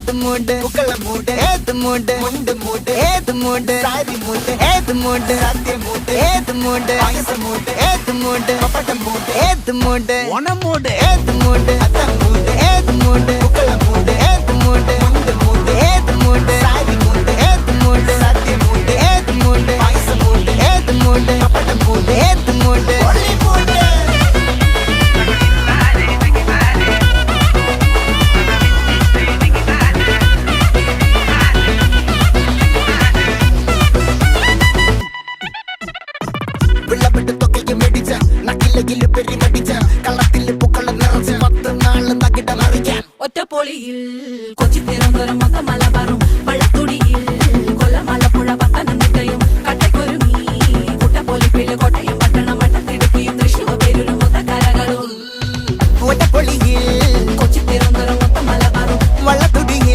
ഏത് മൂട് പുക്കള മൂട് ഏത് മൂട് മുണ്ട് മൂട് ഏത് മൂട് സാരി മൂട് ഏത് മൂട് സത്യ മൂട് ഏത് മൂട് പായസ മൂട് ഏത് മൂട് പപ്പടം മൂട് ഏത് മൂട് ഓണം മൂട് ഏത് മൂട് അത്തം മൂട് ഏത് മൂട് പുക്കള മൂട് ഏത് മൂട് മുണ്ട് മൂട് ഏത് മൂട് സാരി മൂട് ഏത് മൂട് സത്യ മൂട് ഏത് മൂട് പായസ മൂട് ഏത് മൂട് പപ്പടം മൂട് ഏത് മൂട് ഒളി മൂട് വിളവെട്ട് തൊക്കയും വെടിച്ച നക്കിലകില് പെരുമടിച്ച കള്ളത്തില് പൂക്കള നിറച്ച് 10 നാള് തകിട മറിക്കാൻ ഒറ്റപ്പൊളിയിൽ കൊച്ചി തിരുവനന്തപുരം മൊത്തം മലബാറും